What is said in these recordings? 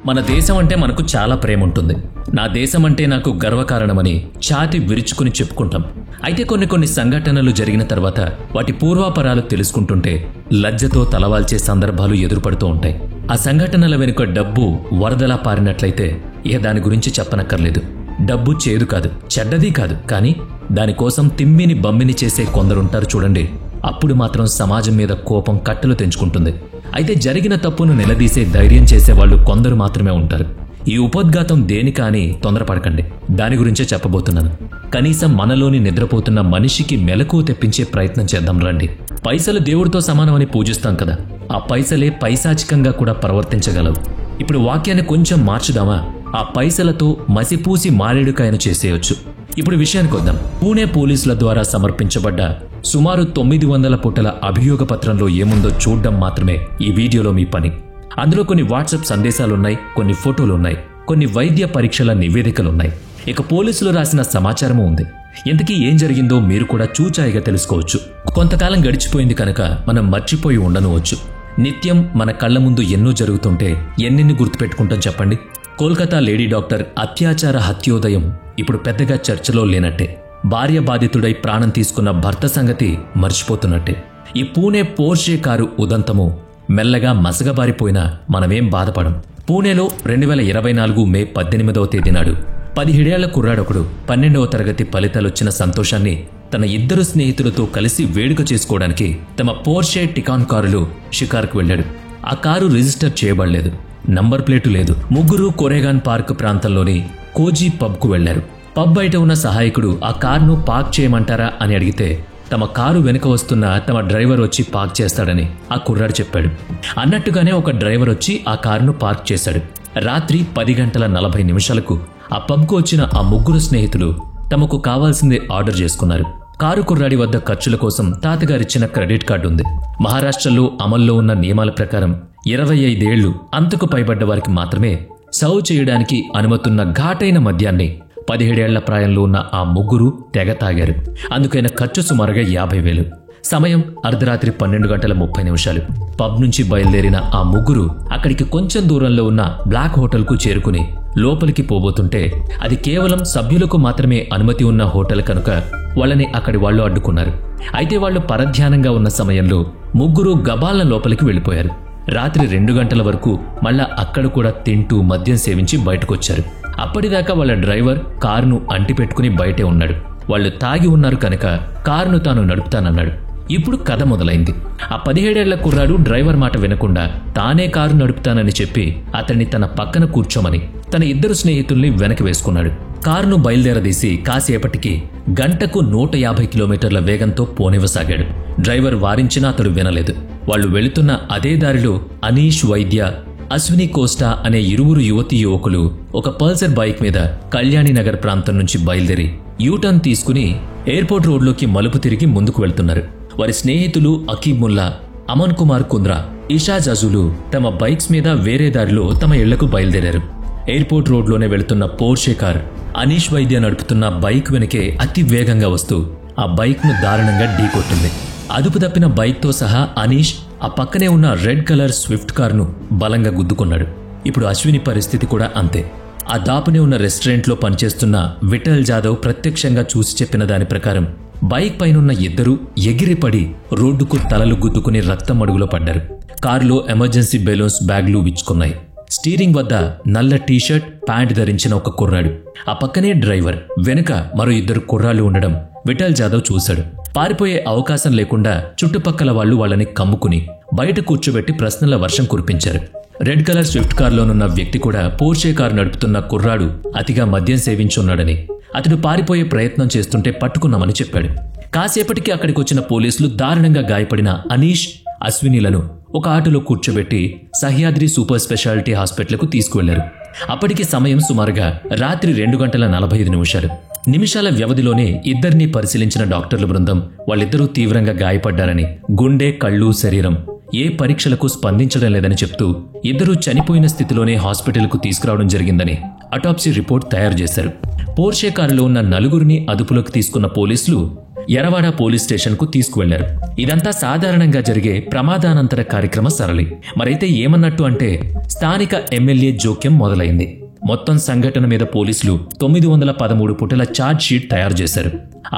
మన దేశం అంటే మనకు చాలా ప్రేమ ఉంటుంది. నా దేశం అంటే నాకు గర్వకారణమని ఛాతి విరుచుకుని చెప్పుకుంటాం. అయితే కొన్ని సంఘటనలు జరిగిన తర్వాత వాటి పూర్వాపరాలు తెలుసుకుంటుంటే లజ్జతో తలవాల్చే సందర్భాలు ఎదురుపడుతూ ఉంటాయి. ఆ సంఘటనల వెనుక డబ్బు వరదలా పారినట్లయితే దాని గురించి చెప్పనక్కర్లేదు. డబ్బు చేదు కాదు, చెడ్డది కాదు, కానీ దానికోసం తిమ్మిని బమ్మిని చేసే కొందరుంటారు చూడండి. అప్పుడు మాత్రం సమాజం మీద కోపం కట్టలు తెంచుకుంటుంది. అయితే జరిగిన తప్పును నిలదీసే ధైర్యం చేసేవాళ్లు కొందరు మాత్రమే ఉంటారు. ఈ ఉపోద్ఘాతం దేనికా అని తొందరపడకండి, దాని గురించే చెప్పబోతున్నాను. కనీసం మనలోని నిద్రపోతున్న మనిషికి మెలకువ తెప్పించే ప్రయత్నం చేద్దాం రండి. పైసలు దేవుడితో సమానమని పూజిస్తాం కదా, ఆ పైసలే పైశాచికంగా కూడా ప్రవర్తించగలవు. ఇప్పుడు వాక్యాన్ని కొంచెం మార్చుదామా? ఆ పైసలతో మసిపూసి మారేడుకాయను చేసేయొచ్చు. ఇప్పుడు విషయానికి వద్దాం. పూణే పోలీసుల ద్వారా సమర్పించబడ్డ సుమారు 900 పుటల అభియోగ పత్రంలో ఏముందో చూడ్డం మాత్రమే ఈ వీడియోలో మీ పని. అందులో కొన్ని వాట్సాప్ సందేశాలున్నాయి, కొన్ని ఫోటోలున్నాయి, కొన్ని వైద్య పరీక్షల నివేదికలున్నాయి, ఇక పోలీసులు రాసిన సమాచారము ఉంది. ఇంతకీ ఏం జరిగిందో మీరు కూడా చూచాయిగా తెలుసుకోవచ్చు. కొంతకాలం గడిచిపోయింది కనుక మనం మర్చిపోయి ఉండనవచ్చు. నిత్యం మన కళ్ల ముందు ఎన్నో జరుగుతుంటే ఎన్నెన్ని గుర్తుపెట్టుకుంటాం చెప్పండి. కోల్కతా లేడీ డాక్టర్ అత్యాచార హత్యోదయం ఇప్పుడు పెద్దగా చర్చలో లేనట్టే. భార్య బాధితుడై ప్రాణం తీసుకున్న భర్త సంగతి మర్చిపోతున్నట్టే. ఈ పూణే పోర్షే కారు ఉదంతము మెల్లగా మసగబారిపోయినా మనమేం బాధపడం. పూణేలో 2024 మే 18వ తేదీ నాడు 17 ఏళ్ల కుర్రాడొకడు 12వ తరగతి ఫలితాలొచ్చిన సంతోషాన్ని తన ఇద్దరు స్నేహితులతో కలిసి వేడుక చేసుకోవడానికి తమ పోర్షే టికాన్ కారులో షికార్కు వెళ్లాడు. ఆ కారు రిజిస్టర్ చేయబడలేదు, నంబర్ ప్లేటు లేదు. ముగ్గురు కొరేగాన్ పార్క్ ప్రాంతంలోని కోజీ పబ్కు వెళ్లారు. పబ్ బయట ఉన్న సహాయకుడు ఆ కారును పార్క్ చేయమంటారా అని అడిగితే తమ కారు వెనుక వస్తున్న తమ డ్రైవర్ వచ్చి పార్క్ చేస్తాడని ఆ కుర్రాడు చెప్పాడు. అన్నట్టుగానే ఒక డ్రైవర్ వచ్చి ఆ కారును పార్క్ చేశాడు. రాత్రి 10:40 ఆ పబ్కు వచ్చిన ఆ ముగ్గురు స్నేహితులు తమకు కావాల్సిందే ఆర్డర్ చేసుకున్నారు. కారు కుర్రాడి వద్ద ఖర్చుల కోసం తాతగారిచ్చిన క్రెడిట్ కార్డు ఉంది. మహారాష్ట్రలో అమల్లో ఉన్న నియమాల ప్రకారం 25 ఏళ్లు అంతకు పైబడ్డ వారికి మాత్రమే సర్వ్ చేయడానికి అనుమతున్న ఘాటైన మద్యాన్ని 17 ఏళ్ల ప్రాయంలో ఉన్న ఆ ముగ్గురు తెగ తాగారు. అందుకైన ఖర్చు సుమారుగా 50,000. సమయం అర్ధరాత్రి 12:30. పబ్ నుంచి బయలుదేరిన ఆ ముగ్గురు అక్కడికి కొంచెం దూరంలో ఉన్న బ్లాక్ హోటల్కు చేరుకుని లోపలికి పోబోతుంటే అది కేవలం సభ్యులకు మాత్రమే అనుమతి ఉన్న హోటల్ కనుక వాళ్ళని అక్కడి వాళ్ళు అడ్డుకున్నారు. అయితే వాళ్ళు పరధ్యానంగా ఉన్న సమయంలో ముగ్గురు గబాల లోపలికి వెళ్లిపోయారు. రాత్రి 2 గంటల వరకు మళ్ళా అక్కడ కూడా తింటూ మద్యం సేవించి బయటకొచ్చారు. అప్పటిదాకా వాళ్ళ డ్రైవర్ కారును అంటిపెట్టుకుని బయటే ఉన్నాడు. వాళ్ళు తాగి ఉన్నారు కనుక కారును తాను నడుపుతానన్నాడు. ఇప్పుడు కథ మొదలైంది. ఆ 17 ఏళ్ల కుర్రాడు డ్రైవర్ మాట వినకుండా తానే కారు నడుపుతానని చెప్పి అతన్ని తన పక్కన కూర్చోమని తన ఇద్దరు స్నేహితుల్ని వెనక్కి వేసుకున్నాడు. కారును బయలుదేరదీసి కాసేపటికి గంటకు 150 కిలోమీటర్ల వేగంతో పోనివ్వసాగాడు. డ్రైవర్ వారించినా అతడు వినలేదు. వాళ్లు వెళుతున్న అదే దారిలో అనీష్ వైద్య, అశ్విని కోస్టా అనే ఇరువురు యువతీ యువకులు ఒక పల్సర్ బైక్ మీద కళ్యాణినగర్ ప్రాంతం నుంచి బయలుదేరి యూటర్న్ తీసుకుని ఎయిర్పోర్ట్ రోడ్లోకి మలుపు తిరిగి ముందుకు వెళ్తున్నారు. వారి స్నేహితులు అకీబ్ ముల్లా, అమన్ కుమార్ కుంద్రా, ఇషా జజులు తమ బైక్స్ మీద వేరే దారిలో తమ ఇళ్లకు బయలుదేరారు. ఎయిర్పోర్ట్ రోడ్లోనే వెళుతున్న పోర్షే కార్ అనీష్ వైద్య నడుపుతున్న బైక్ వెనకే అతి వేగంగా వస్తూ ఆ బైక్ను దారుణంగా ఢీకొట్టింది. అదుపు తప్పిన బైక్తో సహా అనీష్ ఆ పక్కనే ఉన్న రెడ్ కలర్ స్విఫ్ట్ కారును బలంగా గుద్దుకున్నాడు. ఇప్పుడు అశ్విని పరిస్థితి కూడా అంతే. ఆ దాపునే ఉన్న రెస్టారెంట్లో పనిచేస్తున్న విఠల్ జాదవ్ ప్రత్యక్షంగా చూసి చెప్పిన దాని ప్రకారం బైక్ పైనున్న ఇద్దరూ ఎగిరిపడి రోడ్డుకు తలలు గుద్దుకుని రక్తం అడుగులో పడ్డారు. కారులో ఎమర్జెన్సీ బెలూన్స్ బ్యాగ్లు విచ్చుకున్నాయి. స్టీరింగ్ వద్ద నల్ల టీషర్ట్, ప్యాంట్ ధరించిన ఒక కుర్రాడు, ఆ పక్కనే డ్రైవర్, వెనుక మరో ఇద్దరు కుర్రాళ్లు ఉండడం విఠల్ జాదవ్ చూశాడు. పారిపోయే అవకాశం లేకుండా చుట్టుపక్కల వాళ్లు వాళ్ళని కమ్ముకుని బయట కూర్చోబెట్టి ప్రశ్నల వర్షం కురిపించారు. రెడ్ కలర్ స్విఫ్ట్ కారులోనున్న వ్యక్తి కూడా పోర్షే కారు నడుపుతున్న కుర్రాడు అతిగా మద్యం సేవించున్నాడని, అతడు పారిపోయే ప్రయత్నం చేస్తుంటే పట్టుకున్నామని చెప్పాడు. కాసేపటికి అక్కడికి వచ్చిన పోలీసులు దారుణంగా గాయపడిన అనీష్, అశ్వినిలను ఒక ఆటోలో కూర్చోబెట్టి సహ్యాద్రి సూపర్ స్పెషాలిటీ హాస్పిటల్కు తీసుకువెళ్లారు. అప్పటికి సమయం సుమారుగా రాత్రి 2:45. నిమిషాల వ్యవధిలోనే ఇద్దరినీ పరిశీలించిన డాక్టర్ల బృందం వాళ్ళిద్దరూ తీవ్రంగా గాయపడ్డారని, గుండె, కళ్ళు, శరీరం ఏ పరీక్షలకు స్పందించడం లేదని చెప్తూ ఇద్దరూ చనిపోయిన స్థితిలోనే హాస్పిటల్కు తీసుకురావడం జరిగిందని అటాప్సీ రిపోర్ట్ తయారు చేశారు. పోర్షే కారులో ఉన్న 4 అదుపులోకి తీసుకున్న పోలీసులు ఎరవాడ పోలీస్ స్టేషన్కు తీసుకువెళ్లారు. ఇదంతా సాధారణంగా జరిగే ప్రమాదానంతర కార్యక్రమ సరళి. మరైతే ఏమన్నట్టు అంటే స్థానిక ఎమ్మెల్యే జోక్యం మొదలైంది. మొత్తం సంఘటన మీద పోలీసులు 913 పుటల ఛార్జ్ షీట్ తయారు చేశారు.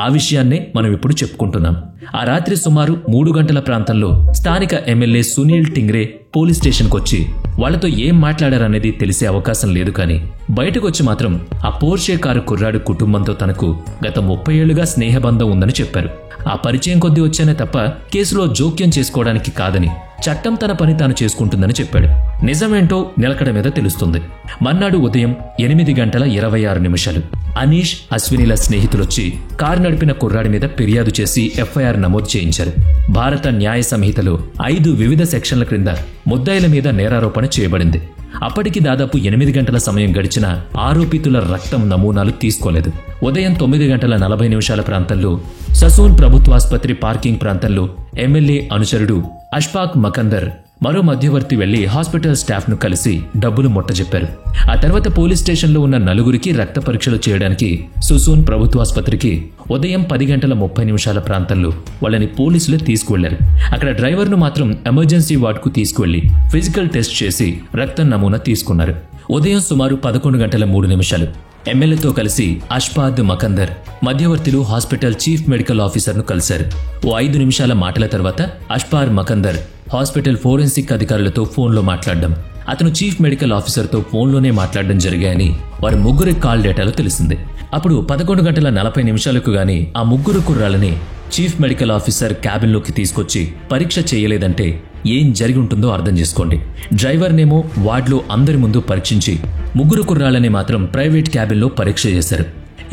ఆ విషయాన్నే మనం ఇప్పుడు చెప్పుకుంటున్నాం. ఆ రాత్రి సుమారు 3 గంటల ప్రాంతంలో స్థానిక ఎమ్మెల్యే సునీల్ టింగ్రే పోలీస్ స్టేషన్కు వచ్చి వాళ్లతో ఏం మాట్లాడారనేది తెలిసే అవకాశం లేదు. కానీ బయటకు వచ్చి మాత్రం ఆ పోర్షే కారు కుర్రాడు కుటుంబంతో తనకు గత 30 ఏళ్లుగా స్నేహబంధం ఉందని చెప్పారు. ఆ పరిచయం కొద్దీ వచ్చానే తప్ప కేసులో జోక్యం చేసుకోవడానికి కాదని, చట్టం తన పని తాను చేసుకుంటుందని చెప్పాడు. నిజమేంటో నిలకడ మీద తెలుస్తుంది. మర్నాడు ఉదయం 8:26 అనీష్, అశ్వినిల స్నేహితులొచ్చి కారు నడిపిన కుర్రాడి మీద ఫిర్యాదు చేసి ఎఫ్ఐఆర్ నమోదు చేయించారు. భారత న్యాయ సంహితలో 5 వివిధ సెక్షన్ల క్రింద ముద్దాయిల మీద నేరారోపణ చేయబడింది. అప్పటికి దాదాపు 8 గంటల సమయం గడిచిన ఆరోపితుల రక్తం నమూనాలు తీసుకోలేదు. ఉదయం 9:40 ప్రాంతంలో ససూన్ ప్రభుత్వాసుపత్రి పార్కింగ్ ప్రాంతంలో ఎమ్మెల్యే అనుచరుడు అష్ఫాక్ మకందర్ మరో మధ్యవర్తి వెళ్లి హాస్పిటల్ స్టాఫ్ ను కలిసి డబ్బులు ముట్టజెప్పారు. ఆ తర్వాత పోలీస్ స్టేషన్లో ఉన్న 4గురికి రక్త పరీక్షలు చేయడానికి ససూన్ ప్రభుత్వాసుపత్రికి ఉదయం 10:30 ప్రాంతంలో వాళ్ళని పోలీసులు తీసుకువెళ్లారు. అక్కడ డ్రైవర్ను మాత్రం ఎమర్జెన్సీ వార్డుకు తీసుకువెళ్లి ఫిజికల్ టెస్ట్ చేసి రక్తం నమూనా తీసుకున్నారు. ఉదయం సుమారు 11:03 ఎమ్మెల్యేతో కలిసి అష్ఫాద్ మకందర్ మధ్యవర్తులు హాస్పిటల్ చీఫ్ మెడికల్ ఆఫీసర్ను కలిశారు. ఓ 5 నిమిషాల మాటల తర్వాత అష్ఫాద్ మకందర్ హాస్పిటల్ ఫోరెన్సిక్ అధికారులతో ఫోన్లో మాట్లాడడం, అతను చీఫ్ మెడికల్ ఆఫీసర్తో ఫోన్లోనే మాట్లాడడం జరిగాయని వారి ముగ్గురి కాల్ డేటాలో తెలిసింది. అప్పుడు 11:40 గాని ఆ ముగ్గురు కుర్రాళ్ళని చీఫ్ మెడికల్ ఆఫీసర్ క్యాబిన్లోకి తీసుకొచ్చి పరీక్ష చేయలేదంటే ఏం జరిగి ఉంటుందో అర్థం చేసుకోండి. డ్రైవర్నేమో వార్డులో అందరి ముందు పరీక్షించి ముగ్గురు కుర్రాళ్ళని మాత్రం ప్రైవేట్ క్యాబిన్లో పరీక్ష చేశారు.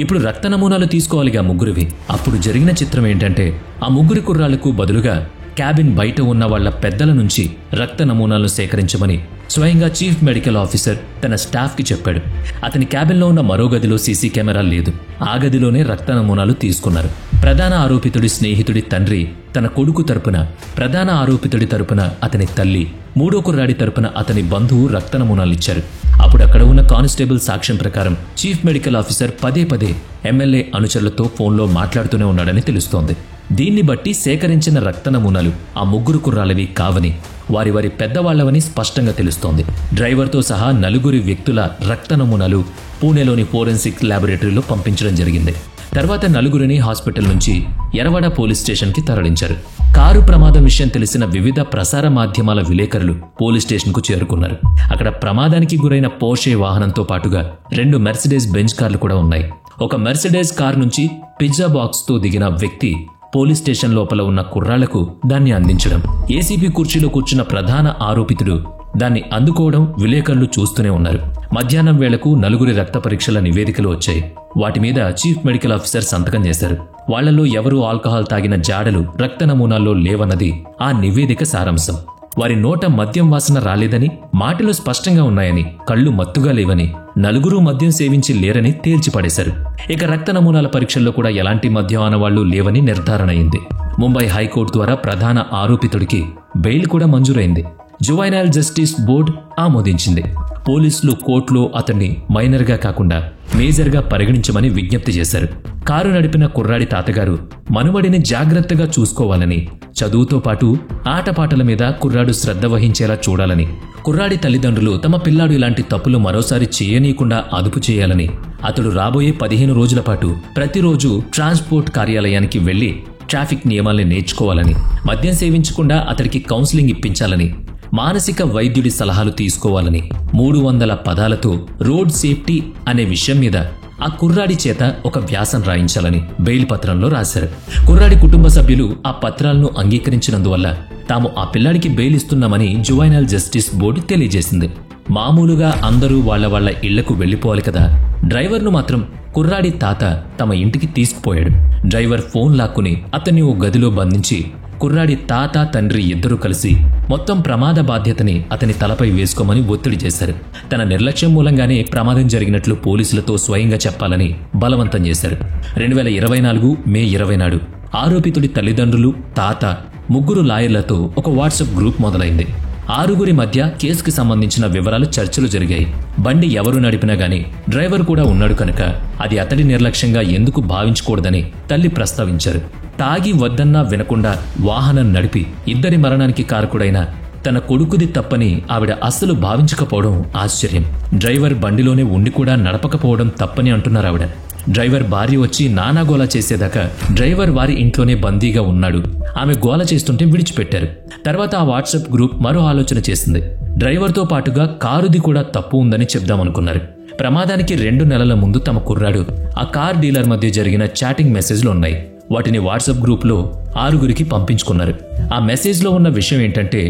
ఇప్పుడు రక్త నమూనాలు తీసుకోవాలిగా ముగ్గురివి. అప్పుడు జరిగిన చిత్రం ఏంటంటే ఆ ముగ్గురు కుర్రాళ్లకు బదులుగా క్యాబిన్ బయట ఉన్న వాళ్ల పెద్దల నుంచి రక్త నమూనాలను సేకరించమని స్వయంగా చీఫ్ మెడికల్ ఆఫీసర్ తన స్టాఫ్కి చెప్పాడు. అతని క్యాబిన్లో ఉన్న మరో గదిలో సీసీ కెమెరా లేదు. ఆ గదిలోనే రక్త నమూనాలు తీసుకున్నారు. ప్రధాన ఆరోపితుడి స్నేహితుడి తండ్రి తన కొడుకు తరపున, ప్రధాన ఆరోపితుడి తరపున అతని తల్లి, మూడో కుర్రాడి తరపున అతని బంధువు రక్త నమూనాలిచ్చారు. అప్పుడు అక్కడ ఉన్న కానిస్టేబుల్ సాక్ష్యం ప్రకారం చీఫ్ మెడికల్ ఆఫీసర్ పదే ఎమ్మెల్యే అనుచరులతో ఫోన్లో మాట్లాడుతూనే ఉన్నాడని తెలుస్తోంది. దీన్ని బట్టి సేకరించిన రక్త నమూనాలు ఆ ముగ్గురు కుర్రాలవి కావని, వారి పెద్దవాళ్లవని స్పష్టంగా తెలుస్తోంది. డ్రైవర్తో సహా 4 వ్యక్తుల రక్త నమూనాలు పూణేలోని ఫోరెన్సిక్ ల్యాబొరేటరీలో పంపించడం జరిగింది. తర్వాత 4గురిని హాస్పిటల్ నుంచి ఎరవాడ పోలీస్ స్టేషన్కి తరలించారు. కారు ప్రమాదం విషయం తెలిసిన వివిధ ప్రసార మాధ్యమాల విలేకరులు పోలీస్ స్టేషన్కు చేరుకున్నారు. అక్కడ ప్రమాదానికి గురైన పోర్షే వాహనంతో పాటుగా 2 మెర్సిడెస్ బెంచ్ కార్లు కూడా ఉన్నాయి. ఒక మెర్సిడెస్ కార్ నుంచి పిజ్జా బాక్స్తో దిగిన వ్యక్తి పోలీస్ స్టేషన్ లోపల ఉన్న కుర్రాళ్లకు దాన్ని అందించడం, ఏసీపీ కుర్చీలో కూర్చున్న ప్రధాన ఆరోపితుడు దాన్ని అందుకోవడం విలేకరులు చూస్తూనే ఉన్నారు. మధ్యాహ్నం వేళకు 4గురి రక్త పరీక్షల నివేదికలు వచ్చాయి. వాటి మీద చీఫ్ మెడికల్ ఆఫీసర్ సంతకం చేశారు. వాళ్లలో ఎవరూ ఆల్కహాల్ తాగిన జాడలు రక్త నమూనాల్లో లేవన్నది ఆ నివేదిక సారాంశం. వారి నోట మద్యం వాసన రాలేదని, మాటలు స్పష్టంగా ఉన్నాయని, కళ్ళు మత్తుగా లేవని, 4గురు మద్యం సేవించి లేరని తేల్చిపడేశారు. ఇక రక్త నమూనాల పరీక్షల్లో కూడా ఎలాంటి మద్యం ఆనవాళ్లు లేవని నిర్ధారణ అయింది. ముంబై హైకోర్టు ద్వారా ప్రధాన ఆరోపితుడికి బెయిల్ కూడా మంజూరైంది. జువైనల్ జస్టిస్ బోర్డు ఆమోదించింది. పోలీసులు కోర్టులో అతన్ని మైనర్గా కాకుండా మేజర్గా పరిగణించమని విజ్ఞప్తి చేశారు. కారు నడిపిన కుర్రాడి తాతగారు మనుమడిని జాగ్రత్తగా చూసుకోవాలని, చదువుతో పాటు ఆటపాటల మీద కుర్రాడు శ్రద్ధ వహించేలా చూడాలని, కుర్రాడి తల్లిదండ్రులు తమ పిల్లాడు ఇలాంటి తప్పులు మరోసారి చేయనీయకుండా అదుపు చేయాలని, అతడు రాబోయే 15 రోజుల పాటు ప్రతిరోజు ట్రాన్స్పోర్ట్ కార్యాలయానికి వెళ్లి ట్రాఫిక్ నియమాల్ని నేర్చుకోవాలని, మద్యం సేవించకుండా అతడికి కౌన్సిలింగ్ ఇప్పించాలని, మానసిక వైద్యుడి సలహాలు తీసుకోవాలని 300 పదాలతో రోడ్ సేఫ్టీ అనే విషయం మీద ఆ కుర్రాడి చేత ఒక వ్యాసం రాయించాలని బెయిల్ పత్రంలో రాశారు. కుర్రాడి కుటుంబ సభ్యులు ఆ పత్రాలను అంగీకరించినందువల్ల తాము ఆ పిల్లాడికి బెయిల్ ఇస్తున్నామని జువైనల్ జస్టిస్ బోర్డు తెలియజేసింది. మామూలుగా అందరూ వాళ్ల ఇళ్లకు వెళ్లిపోవాలి కదా. డ్రైవర్ను మాత్రం కుర్రాడి తాత తమ ఇంటికి తీసుకుపోయాడు. డ్రైవర్ ఫోన్ లాక్కుని అతన్ని ఓ గదిలో బంధించి కుర్రాడి తాత తండ్రి ఇద్దరూ కలిసి మొత్తం ప్రమాద బాధ్యతని అతని తలపై వేసుకోమని ఒత్తిడి చేశారు. తన నిర్లక్ష్యం మూలంగానే ప్రమాదం జరిగినట్లు పోలీసులతో స్వయంగా చెప్పాలని బలవంతం చేశారు. 2024 మే 20 నాడు ఆరోపితుడి తల్లిదండ్రులు, తాత, 3 లాయర్లతో ఒక వాట్సాప్ గ్రూప్ మొదలైంది. 6గురి మధ్య కేసుకి సంబంధించిన వివరాలు చర్చలు జరిగాయి. బండి ఎవరు నడిపినా గానీ డ్రైవర్ కూడా ఉన్నాడు కనుక అది అతడి నిర్లక్ష్యంగా ఎందుకు భావించకూడదని తల్లి ప్రస్తావించారు. తాగి వద్దన్నా వినకుండా వాహనం నడిపి ఇద్దరి మరణానికి కారకుడైన తన కొడుకుది తప్పని ఆవిడ అస్సలు భావించకపోవడం ఆశ్చర్యం. డ్రైవర్ బండిలోనే ఉండి కూడా నడపకపోవడం తప్పని అంటున్నారు ఆవిడ. డ్రైవర్ భార్య వచ్చి నానా గోల చేసేదాకా డ్రైవర్ వారి ఇంట్లోనే బందీగా ఉన్నాడు. ఆమె గోల చేస్తుంటే విడిచిపెట్టారు. తర్వాత ఆ వాట్సాప్ గ్రూప్ మరో ఆలోచన చేసింది. డ్రైవర్తో పాటుగా కారుది కూడా తప్పు ఉందని చెప్దామనుకున్నారు. ప్రమాదానికి 2 నెలల ముందు తమ కుర్రాడు ఆ కార్ డీలర్ మధ్య జరిగిన చాటింగ్ మెసేజ్లు ఉన్నాయి. వాటిని వాట్సాప్ గ్రూప్లో 6గురికి పంపించుకున్నారు. ఆ మెసేజ్లో ఉన్న విషయం ఏంటంటే,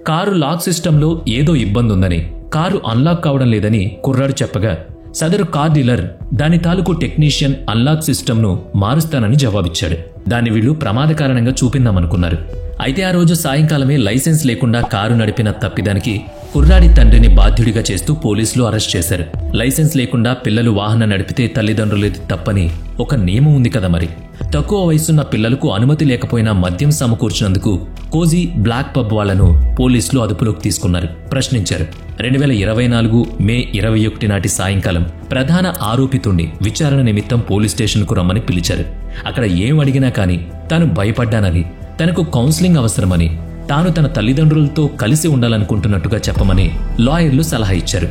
కారు లాక్ సిస్టంలో ఏదో ఇబ్బంది ఉందని, కారు అన్లాక్ కావడం లేదని కుర్రాడు చెప్పగా సదరు కార్ డీలర్ దాని తాలూకు టెక్నీషియన్ అన్లాక్ సిస్టమ్ను మారుస్తానని జవాబిచ్చాడు. దాన్ని వీళ్లు ప్రమాద కారణంగా చూపిందామనుకున్నారు. అయితే ఆ రోజు సాయంకాలమే లైసెన్స్ లేకుండా కారు నడిపిన తప్పిదానికి కుర్రాడి తండ్రిని బాధ్యుడిగా చేస్తూ పోలీసులు అరెస్ట్ చేశారు. లైసెన్స్ లేకుండా పిల్లలు వాహనం నడిపితే తల్లిదండ్రులది తప్పని ఒక నియమం ఉంది కదా మరి. తక్కువ వయసున్న పిల్లలకు అనుమతి లేకపోయినా మద్యం సమకూర్చినందుకు కోజీ బ్లాక్ పబ్ వాళ్లను పోలీసులు అదుపులోకి తీసుకున్నారు, ప్రశ్నించారు. 2024 మే 21 నాటి సాయంకాలం ప్రధాన ఆరోపితుణ్ణి విచారణ నిమిత్తం పోలీస్ స్టేషన్కు రమ్మని పిలిచారు. అక్కడ ఏం అడిగినా కానీ తాను భయపడ్డానని, తనకు కౌన్సిలింగ్ అవసరమని, తాను తన తల్లిదండ్రులతో కలిసి ఉండాలనుకుంటున్నట్టుగా చెప్పమని లాయర్లు సలహా ఇచ్చారు.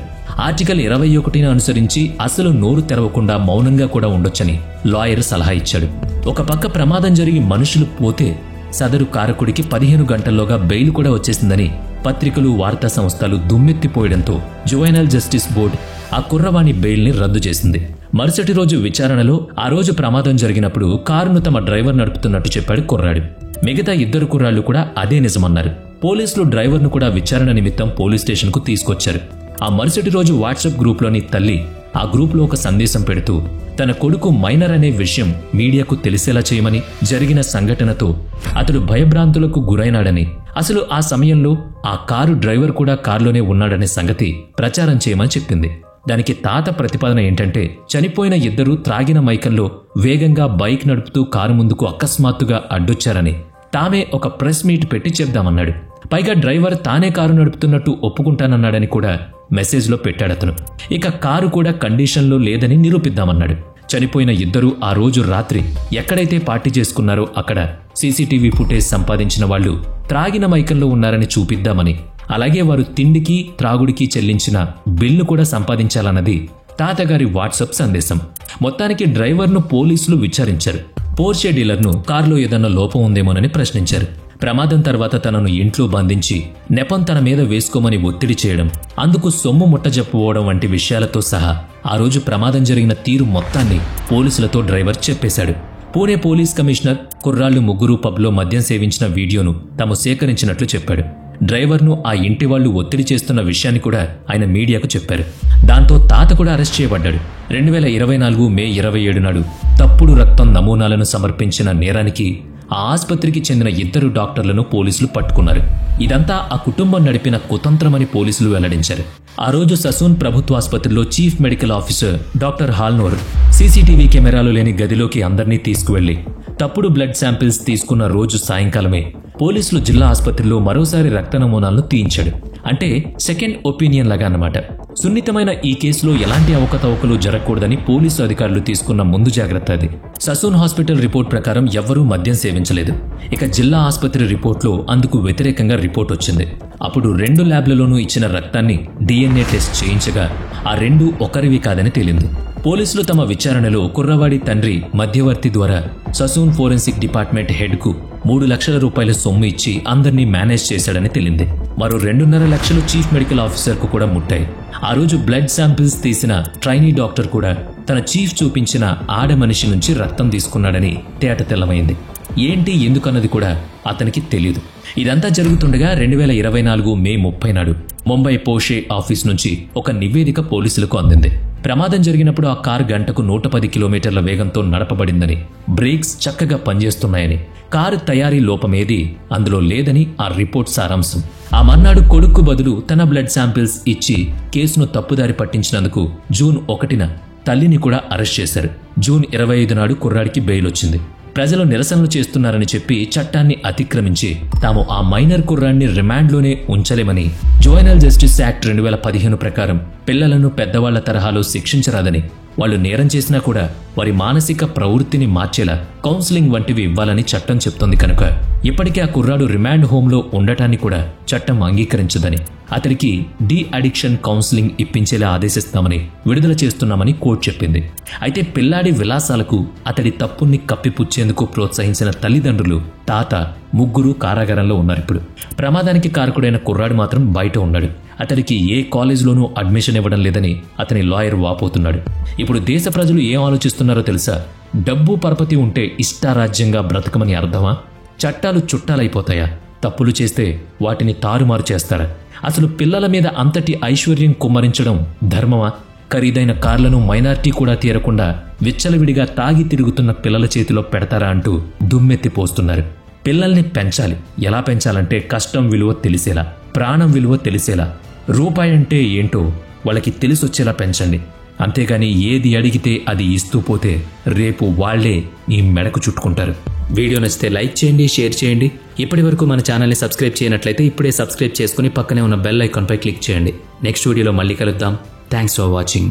ఆర్టికల్ 21ని అనుసరించి అసలు నోరు తెరవకుండా మౌనంగా కూడా ఉండొచ్చని లాయర్ సలహా ఇచ్చాడు. ఒక పక్క ప్రమాదం జరిగి మనుషులు పోతే సదరు కారకుడికి 15 గంటల్లోగా బెయిల్ కూడా వచ్చేసిందని పత్రికలు, వార్తా సంస్థలు దుమ్మెత్తిపోయడంతో జువైనల్ జస్టిస్ బోర్డు ఆ కుర్రవాణి బెయిల్ని రద్దు చేసింది. మరుసటి రోజు విచారణలో ఆ రోజు ప్రమాదం జరిగినప్పుడు కారును తమ డ్రైవర్ నడుపుతున్నట్టు చెప్పాడు కుర్రాడు. మిగతా 2 కుర్రాళ్లు కూడా అదే నిజమన్నారు. పోలీసులు డ్రైవర్ను కూడా విచారణ నిమిత్తం పోలీస్ స్టేషన్కు తీసుకొచ్చారు. ఆ మరుసటి రోజు వాట్సాప్ గ్రూప్లోని తల్లి ఆ గ్రూప్లో ఒక సందేశం పెడుతూ తన కొడుకు మైనర్ అనే విషయం మీడియాకు తెలిసేలా చేయమని, జరిగిన సంఘటనతో అతడు భయభ్రాంతులకు గురైనాడని, అసలు ఆ సమయంలో ఆ కారు డ్రైవర్ కూడా కారులోనే ఉన్నాడనే సంగతి ప్రచారం చేయమని చెప్పింది. దానికి తాత ప్రతిపాదన ఏంటంటే, చనిపోయిన 2 త్రాగిన మైకంలో వేగంగా బైక్ నడుపుతూ కారు ముందుకు అకస్మాత్తుగా అడ్డొచ్చారని తామే ఒక ప్రెస్ మీట్ పెట్టి చెప్దామన్నాడు. పైగా డ్రైవర్ తానే కారు నడుపుతున్నట్టు ఒప్పుకుంటానన్నాడని కూడా మెసేజ్లో పెట్టాడతను. ఇక కారు కూడా కండిషన్లో లేదని నిరూపిద్దామన్నాడు. చనిపోయిన 2 ఆ రోజు రాత్రి ఎక్కడైతే పార్టీ చేసుకున్నారో అక్కడ సీసీటీవీ ఫుటేజ్ సంపాదించిన వాళ్లు త్రాగిన మైకంలో ఉన్నారని చూపిద్దామని, అలాగే వారు తిండికి త్రాగుడికి చెల్లించిన బిల్లు కూడా సంపాదించాలన్నది తాతగారి వాట్సాప్ సందేశం. మొత్తానికి డ్రైవర్ను పోలీసులు విచారించారు. పోర్షే డీలర్ను కారులో ఏదన్నా లోపం ఉందేమోనని ప్రశ్నించారు. ప్రమాదం తర్వాత తనను ఇంట్లో బంధించి నెపం తన మీద వేసుకోమని ఒత్తిడి చేయడం, అందుకు సొమ్ము ముట్టజెప్పుకోవడం వంటి విషయాలతో సహా ఆ రోజు ప్రమాదం జరిగిన తీరు మొత్తాన్ని పోలీసులతో డ్రైవర్ చెప్పేశాడు. పూణే పోలీస్ కమిషనర్ కుర్రాళ్లు 3 పబ్లో మద్యం సేవించిన వీడియోను తాము సేకరించినట్లు చెప్పాడు. డ్రైవర్ను ఆ ఇంటి వాళ్లు ఒత్తిడి చేస్తున్న విషయాన్ని కూడా ఆయన మీడియాకు చెప్పారు. దాంతో తాత కూడా అరెస్ట్ చేయబడ్డాడు. 2024 మే 27 నాడు తప్పుడు రక్తం నమూనాలను సమర్పించిన నేరానికి ఆ ఆస్పత్రికి చెందిన 2 డాక్టర్లను పోలీసులు పట్టుకున్నారు. ఇదంతా ఆ కుటుంబం నడిపిన కుతంత్రమని పోలీసులు వెల్లడించారు. ఆ రోజు ససూన్ ప్రభుత్వాసుపత్రిలో chief medical officer doctor Halnor CCTV కెమెరాలు లేని గదిలోకి అందర్నీ తీసుకువెళ్లి తప్పుడు బ్లడ్ శాంపిల్స్ తీసుకున్న రోజు సాయంకాలమే పోలీసులు జిల్లా ఆసుపత్రిలో మరోసారి రక్త నమూనాలను తీయించాడు. అంటే సెకండ్ ఒపీనియన్ లాగా అన్నమాట. సున్నితమైన ఈ కేసులో ఎలాంటి అవకతవకలు జరగకూడదని పోలీసు అధికారులు తీసుకున్న ముందు జాగ్రత్త అది. ససూన్ హాస్పిటల్ రిపోర్ట్ ప్రకారం ఎవ్వరూ మద్యం సేవించలేదు. ఇక జిల్లా ఆసుపత్రి రిపోర్ట్లో అందుకు వ్యతిరేకంగా రిపోర్ట్ వచ్చింది. అప్పుడు 2 ల్యాబ్లలోనూ ఇచ్చిన రక్తాన్ని DNA టెస్ట్ చేయించగా ఆ 2 ఒకరివి కాదని తేలింది. పోలీసులు తమ విచారణలో కుర్రవాడి తండ్రి మధ్యవర్తి ద్వారా ససూన్ ఫోరెన్సిక్ డిపార్ట్మెంట్ హెడ్కు 3 లక్షల రూపాయల సొమ్ము ఇచ్చి అందర్నీ మేనేజ్ చేశాడని తేలింది. మరో 2.5 లక్షలు చీఫ్ మెడికల్ ఆఫీసర్కు కూడా ముట్టాయి. ఆ రోజు బ్లడ్ శాంపిల్స్ తీసిన ట్రైనీ డాక్టర్ కూడా తన చీఫ్ చూపించిన ఆడ మనిషి నుంచి రక్తం తీసుకున్నాడని తేట తెల్లమైంది. ఏంటి ఎందుకన్నది కూడా అతనికి తెలియదు. ఇదంతా జరుగుతుండగా 2024 మే 30 నాడు ముంబై పోషే ఆఫీస్ నుంచి ఒక నివేదిక పోలీసులకు అందింది. ప్రమాదం జరిగినప్పుడు ఆ కారు గంటకు 110 కిలోమీటర్ల వేగంతో నడపబడిందని, బ్రేక్స్ చక్కగా పనిచేస్తున్నాయని, కారు తయారీ లోపమేది అందులో లేదని ఆ రిపోర్ట్ సారాంశం. ఆ మర్నాడు కొడుకు బదులు తన బ్లడ్ శాంపిల్స్ ఇచ్చి కేసును తప్పుదారి పట్టించినందుకు జూన్ 1న తల్లిని కూడా అరెస్ట్ చేశారు. జూన్ 25 నాడు కుర్రాడికి బెయిల్ వచ్చింది. ప్రజలు నిరసనలు చేస్తున్నారని చెప్పి చట్టాన్ని అతిక్రమించి తాము ఆ మైనర్ కుర్రాన్ని రిమాండ్లోనే ఉంచలేమని, జువైనల్ జస్టిస్ యాక్ట్ 2015 ప్రకారం పిల్లలను పెద్దవాళ్ల తరహాలో శిక్షించరాదని, వాళ్లు నేరం చేసినా కూడా వారి మానసిక ప్రవృత్తిని మార్చేలా కౌన్సిలింగ్ వంటివి ఇవ్వాలని చట్టం చెప్తోంది కనుక ఇప్పటికే ఆ కుర్రాడు రిమాండ్ హోంలో ఉండటాన్ని కూడా చట్టం అంగీకరించదని, అతడికి డీ అడిక్షన్ కౌన్సిలింగ్ ఇప్పించేలా ఆదేశిస్తామని, విడుదల చేస్తున్నామని కోర్టు చెప్పింది. అయితే పిల్లాడి విలాసాలకు అతడి తప్పుల్ని కప్పిపుచ్చేందుకు ప్రోత్సహించిన తల్లిదండ్రులు, తాత ముగ్గురు కారాగారంలో ఉన్నారిప్పుడు. ప్రమాదానికి కారకుడైన కుర్రాడు మాత్రం బయట ఉన్నాడు. అతడికి ఏ కాలేజీలోనూ అడ్మిషన్ ఇవ్వడం లేదని అతని లాయర్ వాపోతున్నాడు. ఇప్పుడు దేశ ప్రజలు ఏం ఆలోచిస్తున్నారో తెలుసా? డబ్బు పరపతి ఉంటే ఇష్టారాజ్యంగా బ్రతకమని అర్థమా? చట్టాలు చుట్టాలైపోతాయా? తప్పులు చేస్తే వాటిని తారుమారు చేస్తారా? అసలు పిల్లల మీద అంతటి ఐశ్వర్యం కుమ్మరించడం ధర్మమా? ఖరీదైన కార్లను మైనార్టీ కూడా తీరకుండా విచ్చలవిడిగా తాగి తిరుగుతున్న పిల్లల చేతిలో పెడతారా అంటూ దుమ్మెత్తిపోస్తున్నారు. పిల్లల్ని పెంచాలి. ఎలా పెంచాలంటే కష్టం విలువ తెలిసేలా, ప్రాణం విలువ తెలిసేలా, రూపాయి అంటే ఏంటో వాళ్ళకి తెలిసొచ్చేలా పెంచండి. అంతేగాని ఏది అడిగితే అది ఇస్తూ పోతే రేపు వాళ్లే ఈ మెడకు చుట్టుకుంటారు. వీడియో నచ్చితే లైక్ చేయండి, షేర్ చేయండి. ఇప్పటి వరకు మన ఛానల్ని సబ్స్క్రైబ్ చేయనట్లయితే ఇప్పుడే సబ్స్క్రైబ్ చేసుకుని పక్కనే ఉన్న బెల్ ఐకాన్పై క్లిక్ చేయండి. నెక్స్ట్ వీడియోలో మళ్ళీ కలుద్దాం. Thanks for watching.